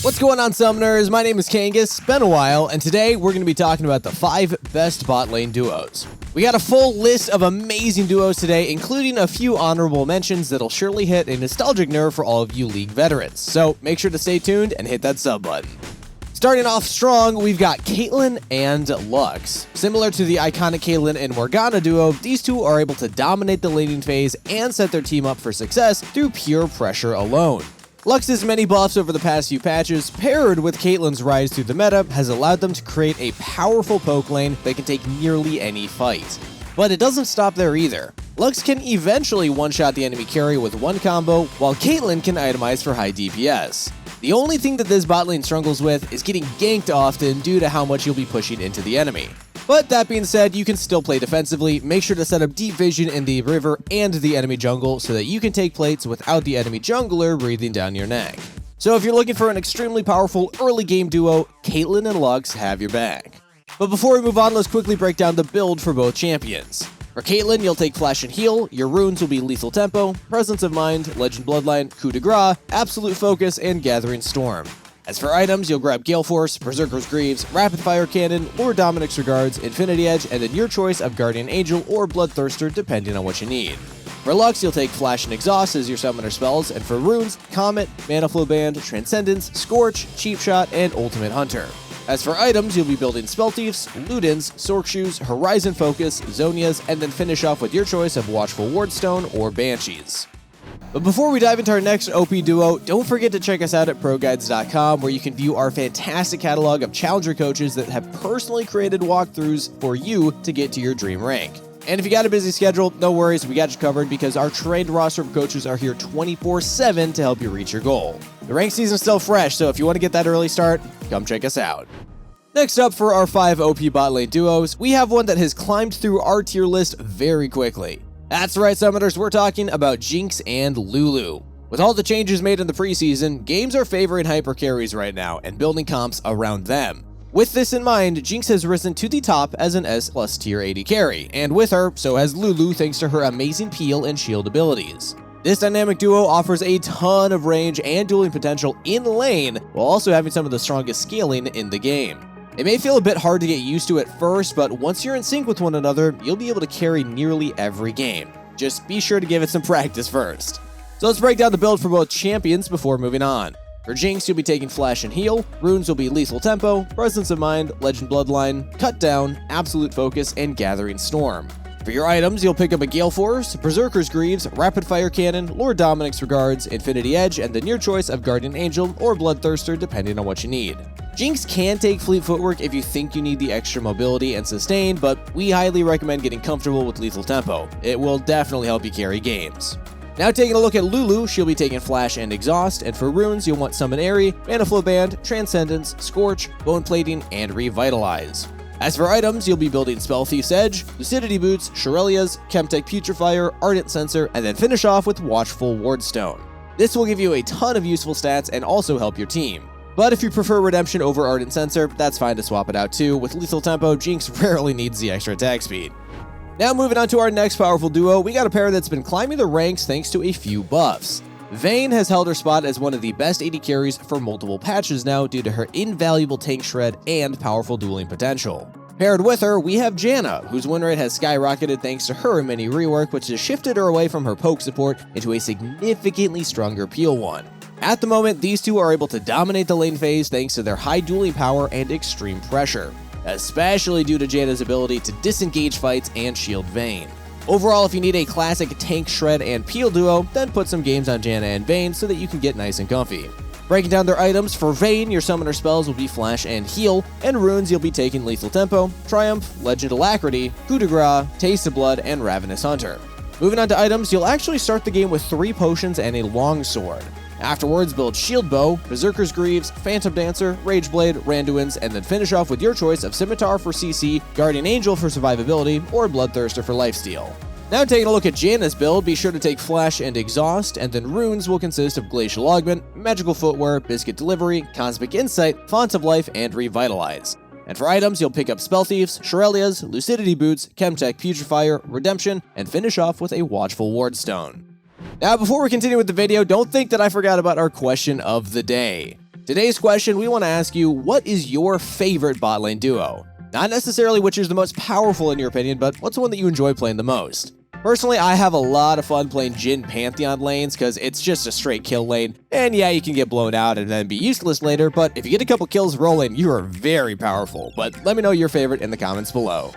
What's going on, Summoners? My name is Kangas, it's been a while, and today we're going to be talking about the 5 best bot lane duos. We got a full list of amazing duos today, including a few honorable mentions that'll surely hit a nostalgic nerve for all of you League veterans, so make sure to stay tuned and hit that sub button. Starting off strong, we've got Caitlyn and Lux. Similar to the iconic Caitlyn and Morgana duo, these two are able to dominate the laning phase and set their team up for success through pure pressure alone. Lux's many buffs over the past few patches, paired with Caitlyn's rise through the meta, has allowed them to create a powerful poke lane that can take nearly any fight. But it doesn't stop there either. Lux can eventually one-shot the enemy carry with one combo, while Caitlyn can itemize for high DPS. The only thing that this bot lane struggles with is getting ganked often due to how much you'll be pushing into the enemy. But that being said, you can still play defensively. Make sure to set up deep vision in the river and the enemy jungle so that you can take plates without the enemy jungler breathing down your neck. So if you're looking for an extremely powerful early game duo, Caitlyn and Lux have your back. But before we move on, let's quickly break down the build for both champions. For Caitlyn, you'll take Flash and Heal, your runes will be Lethal Tempo, Presence of Mind, Legend Bloodline, Coup de Grace, Absolute Focus, and Gathering Storm. As for items, you'll grab Gale Force, Berserker's Greaves, Rapid Fire Cannon, or Dominic's Regards, Infinity Edge, and then your choice of Guardian Angel or Bloodthirster depending on what you need. For Lux, you'll take Flash and Exhaust as your summoner spells, and for runes, Comet, Mana Flow Band, Transcendence, Scorch, Cheap Shot, and Ultimate Hunter. As for items, you'll be building Spell Thieves, Ludens, Sork Shoes, Horizon Focus, Zonias, and then finish off with your choice of Watchful Wardstone or Banshees. But before we dive into our next OP duo, don't forget to check us out at ProGuides.com, where you can view our fantastic catalog of challenger coaches that have personally created walkthroughs for you to get to your dream rank. And if you got a busy schedule, no worries, we got you covered because our trained roster of coaches are here 24/7 to help you reach your goal. The rank season's still fresh, so if you want to get that early start, come check us out. Next up for our 5 OP bot lane duos, we have one that has climbed through our tier list very quickly. That's right, Summoners, we're talking about Jinx and Lulu. With all the changes made in the preseason, games are favoring hyper carries right now and building comps around them. With this in mind, Jinx has risen to the top as an S+ tier 80 carry, and with her, so has Lulu thanks to her amazing peel and shield abilities. This dynamic duo offers a ton of range and dueling potential in lane, while also having some of the strongest scaling in the game. It may feel a bit hard to get used to at first, but once you're in sync with one another, you'll be able to carry nearly every game. Just be sure to give it some practice first. So let's break down the build for both champions before moving on. For Jinx, you'll be taking Flash and Heal, runes will be Lethal Tempo, Presence of Mind, Legend Bloodline, Cut Down, Absolute Focus, and Gathering Storm. For your items, you'll pick up a Gale Force, Berserker's Greaves, Rapid Fire Cannon, Lord Dominic's Regards, Infinity Edge, and then your choice of Guardian Angel or Bloodthirster depending on what you need. Jinx can take Fleet Footwork if you think you need the extra mobility and sustain, but we highly recommend getting comfortable with Lethal Tempo. It will definitely help you carry games. Now taking a look at Lulu, she'll be taking Flash and Exhaust, and for runes, you'll want Summon Airy, Mana Flow Band, Transcendence, Scorch, Bone Plating, and Revitalize. As for items, you'll be building Spell Thief's Edge, Lucidity Boots, Shurelya's, Chemtech Putrefier, Ardent Sensor, and then finish off with Watchful Wardstone. This will give you a ton of useful stats and also help your team. But if you prefer Redemption over Ardent Sensor, that's fine to swap it out too. With Lethal Tempo, Jinx rarely needs the extra attack speed. Now moving on to our next powerful duo, we got a pair that's been climbing the ranks thanks to a few buffs. Vayne has held her spot as one of the best AD carries for multiple patches now due to her invaluable tank shred and powerful dueling potential. Paired with her, we have Janna, whose win rate has skyrocketed thanks to her mini rework, which has shifted her away from her poke support into a significantly stronger peel one. At the moment, these two are able to dominate the lane phase thanks to their high dueling power and extreme pressure, especially due to Janna's ability to disengage fights and shield Vayne. Overall, if you need a classic tank shred and peel duo, then put some games on Janna and Vayne so that you can get nice and comfy. Breaking down their items, for Vayne, your summoner spells will be Flash and Heal, and runes you'll be taking Lethal Tempo, Triumph, Legend Alacrity, Coup de Grace, Taste of Blood, and Ravenous Hunter. Moving on to items, you'll actually start the game with 3 potions and a longsword. Afterwards, build Shield Bow, Berserker's Greaves, Phantom Dancer, Rageblade, Randuin's, and then finish off with your choice of Scimitar for CC, Guardian Angel for survivability, or Bloodthirster for lifesteal. Now taking a look at Janna's build, be sure to take Flash and Exhaust, and then runes will consist of Glacial Augment, Magical Footwear, Biscuit Delivery, Cosmic Insight, Font of Life, and Revitalize. And for items, you'll pick up Spell Thieves, Shurelya's, Lucidity Boots, Chemtech Putrefier, Redemption, and finish off with a Watchful Wardstone. Now, before we continue with the video, don't think that I forgot about our question of the day. Today's question, we want to ask you, what is your favorite bot lane duo? Not necessarily which is the most powerful in your opinion, but what's the one that you enjoy playing the most? Personally, I have a lot of fun playing Jhin Pantheon lanes because it's just a straight kill lane. And yeah, you can get blown out and then be useless later, but if you get a couple kills rolling, you are very powerful. But let me know your favorite in the comments below.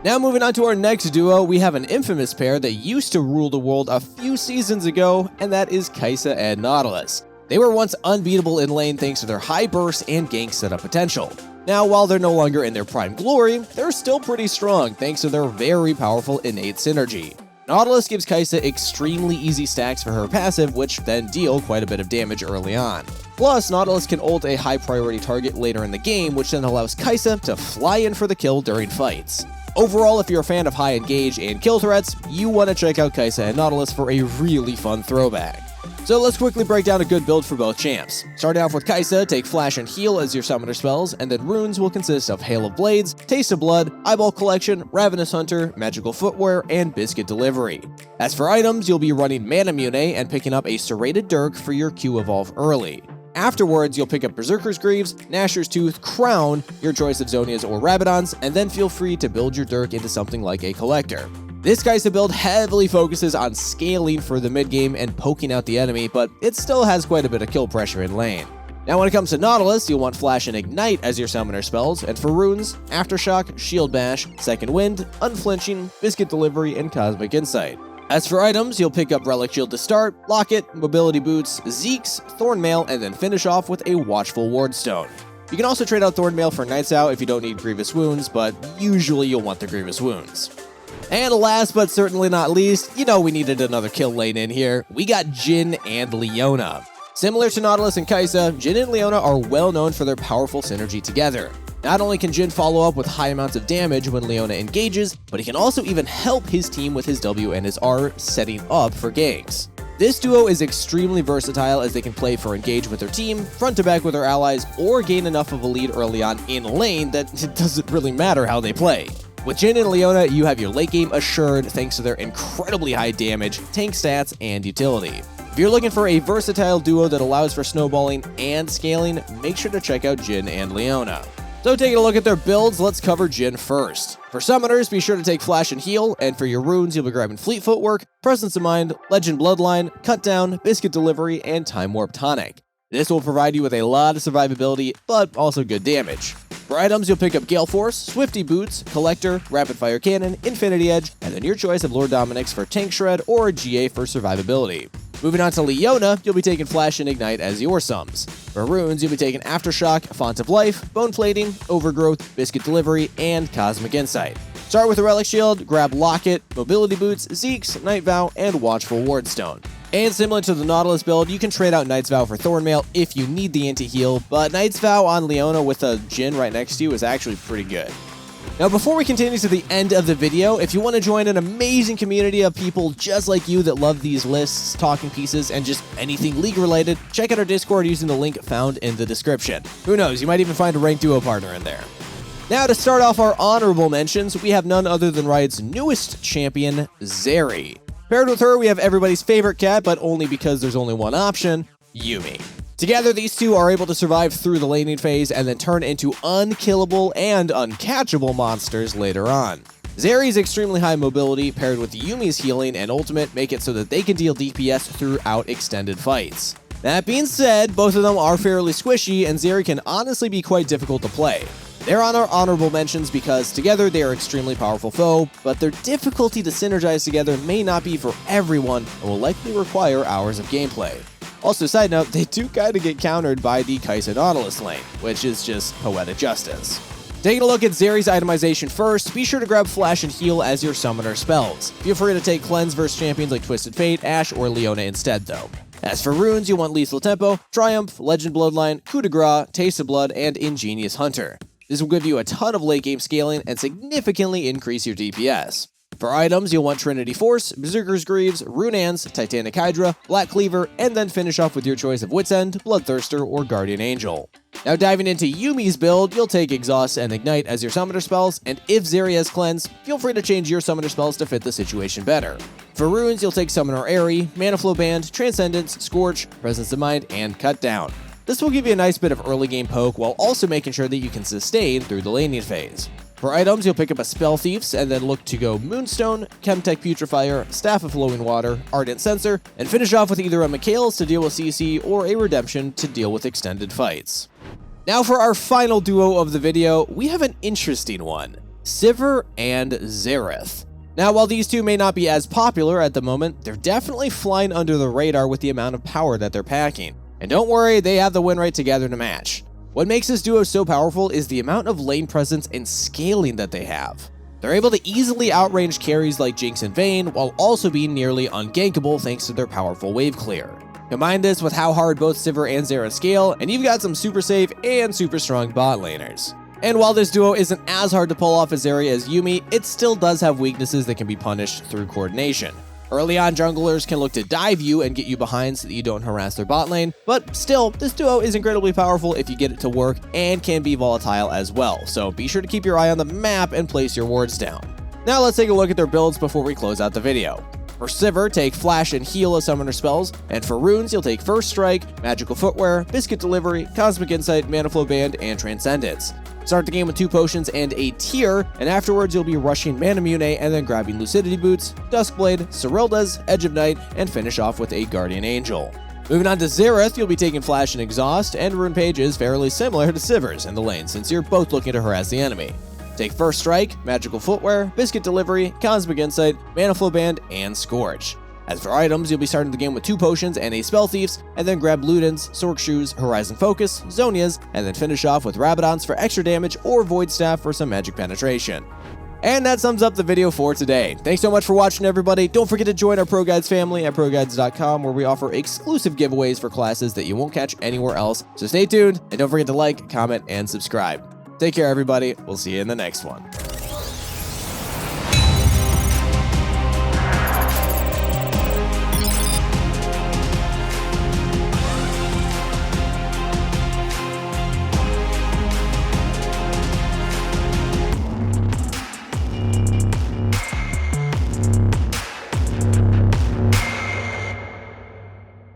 Now moving on to our next duo, we have an infamous pair that used to rule the world a few seasons ago, and that is Kai'Sa and Nautilus. They were once unbeatable in lane thanks to their high burst and gank setup potential. Now, while they're no longer in their prime glory, they're still pretty strong thanks to their very powerful innate synergy. Nautilus gives Kai'Sa extremely easy stacks for her passive, which then deal quite a bit of damage early on. Plus, Nautilus can ult a high priority target later in the game, which then allows Kai'Sa to fly in for the kill during fights. Overall, if you're a fan of high engage and kill threats, you want to check out Kai'Sa and Nautilus for a really fun throwback. So let's quickly break down a good build for both champs. Starting off with Kai'Sa, take Flash and Heal as your summoner spells, and then runes will consist of Hail of Blades, Taste of Blood, Eyeball Collection, Ravenous Hunter, Magical Footwear, and Biscuit Delivery. As for items, you'll be running Mana Mune and picking up a Serrated Dirk for your Q evolve early. Afterwards, you'll pick up Berserker's Greaves, Gnasher's Tooth, Crown, your choice of Zonias or Rabadons, and then feel free to build your Dirk into something like a Collector. This Kai'Sa build heavily focuses on scaling for the mid game and poking out the enemy, but it still has quite a bit of kill pressure in lane. Now when it comes to Nautilus, you'll want Flash and Ignite as your summoner spells, and for runes, Aftershock, Shield Bash, Second Wind, Unflinching, Biscuit Delivery, and Cosmic Insight. As for items, you'll pick up Relic Shield to start, Locket, Mobility Boots, Zeke's, Thornmail, and then finish off with a Watchful Wardstone. You can also trade out Thornmail for Night's Out if you don't need Grievous Wounds, but usually you'll want the Grievous Wounds. And last but certainly not least, you know we needed another kill lane in here. We got Jhin and Leona. Similar to Nautilus and Kai'Sa, Jhin and Leona are well known for their powerful synergy together. Not only can Jhin follow up with high amounts of damage when Leona engages, but he can also even help his team with his W and his R, setting up for ganks. This duo is extremely versatile as they can play for engage with their team, front to back with their allies, or gain enough of a lead early on in lane that it doesn't really matter how they play. With Jhin and Leona, you have your late game assured thanks to their incredibly high damage, tank stats, and utility. If you're looking for a versatile duo that allows for snowballing and scaling, make sure to check out Jhin and Leona. So taking a look at their builds, let's cover Jhin first. For summoners, be sure to take Flash and Heal, and for your runes, you'll be grabbing Fleet Footwork, Presence of Mind, Legend Bloodline, Cut Down, Biscuit Delivery, and Time Warp Tonic. This will provide you with a lot of survivability, but also good damage. For items, you'll pick up Gale Force, Swifty Boots, Collector, Rapid Fire Cannon, Infinity Edge, and then your choice of Lord Dominik's for Tank Shred or GA for survivability. Moving on to Leona, you'll be taking Flash and Ignite as your sums. For runes, you'll be taking Aftershock, Font of Life, Bone Plating, Overgrowth, Biscuit Delivery, and Cosmic Insight. Start with a Relic Shield, grab Locket, Mobility Boots, Zeke's, Night Vow, and Watchful Wardstone. And similar to the Nautilus build, you can trade out Night's Vow for Thornmail if you need the anti-heal, but Night's Vow on Leona with a Jhin right next to you is actually pretty good. Now before we continue to the end of the video, if you want to join an amazing community of people just like you that love these lists, talking pieces, and just anything League related, check out our Discord using the link found in the description. Who knows, you might even find a ranked duo partner in there. Now to start off our honorable mentions, we have none other than Riot's newest champion, Zeri. Paired with her, we have everybody's favorite cat, but only because there's only one option, Yuumi. Together, these two are able to survive through the laning phase and then turn into unkillable and uncatchable monsters later on. Zeri's extremely high mobility paired with Yuumi's healing and ultimate make it so that they can deal DPS throughout extended fights. That being said, both of them are fairly squishy and Zeri can honestly be quite difficult to play. They're on our honorable mentions because together they are extremely powerful foe, but their difficulty to synergize together may not be for everyone and will likely require hours of gameplay. Also, side note, they do kinda get countered by the Kai'Sa Nautilus lane, which is just poetic justice. Taking a look at Zeri's itemization first, be sure to grab Flash and Heal as your summoner spells. Feel free to take Cleanse versus champions like Twisted Fate, Ashe, or Leona instead though. As for runes, you want Lethal Tempo, Triumph, Legend Bloodline, Coup de Grace, Taste of Blood, and Ingenious Hunter. This will give you a ton of late game scaling and significantly increase your DPS. For items, you'll want Trinity Force, Berserker's Greaves, Runeans, Titanic Hydra, Black Cleaver, and then finish off with your choice of Wit's End, Bloodthirster, or Guardian Angel. Now diving into Yuumi's build, you'll take Exhaust and Ignite as your summoner spells, and if Zeri has Cleanse, feel free to change your summoner spells to fit the situation better. For runes, you'll take Summoner Airy, Mana Flow Band, Transcendence, Scorch, Presence of Mind, and Cut Down. This will give you a nice bit of early game poke while also making sure that you can sustain through the laning phase. For items, you'll pick up a Spell Thieves and then look to go Moonstone, Chemtech Putrefier, Staff of Flowing Water, Ardent Censer, and finish off with either a Mikhail's to deal with CC or a Redemption to deal with extended fights. Now for our final duo of the video, we have an interesting one, Sivir and Xerath. Now while these two may not be as popular at the moment, they're definitely flying under the radar with the amount of power that they're packing. And don't worry, they have the win rate together to match. What makes this duo so powerful is the amount of lane presence and scaling that they have. They're able to easily outrange carries like Jinx and Vayne while also being nearly ungankable thanks to their powerful wave clear. Combine this with how hard both Sivir and Xerath scale, and you've got some super safe and super strong bot laners. And while this duo isn't as hard to pull off as Zeri as Yuumi, it still does have weaknesses that can be punished through coordination. Early on, junglers can look to dive you and get you behind so that you don't harass their bot lane, but still, this duo is incredibly powerful if you get it to work and can be volatile as well, so be sure to keep your eye on the map and place your wards down. Now let's take a look at their builds before we close out the video. For Sivir, take Flash and Heal as summoner spells, and for runes, you'll take First Strike, Magical Footwear, Biscuit Delivery, Cosmic Insight, Mana Flow Band, and Transcendence. Start the game with 2 potions and a Tear, and afterwards you'll be rushing Mana Mune and then grabbing Lucidity Boots, Duskblade, Serylda's, Edge of Night, and finish off with a Guardian Angel. Moving on to Xerath, you'll be taking Flash and Exhaust, and Rune Page is fairly similar to Sivir's in the lane since you're both looking to harass the enemy. Take First Strike, Magical Footwear, Biscuit Delivery, Cosmic Insight, Mana Flow Band, and Scorch. As for items, you'll be starting the game with 2 potions and a Spell Thieves, and then grab Ludens, Sork Shoes, Horizon Focus, Zonias, and then finish off with Rabadons for extra damage or Void Staff for some magic penetration. And that sums up the video for today. Thanks so much for watching, everybody. Don't forget to join our ProGuides family at ProGuides.com, where we offer exclusive giveaways for classes that you won't catch anywhere else. So stay tuned, and don't forget to like, comment, and subscribe. Take care, everybody. We'll see you in the next one.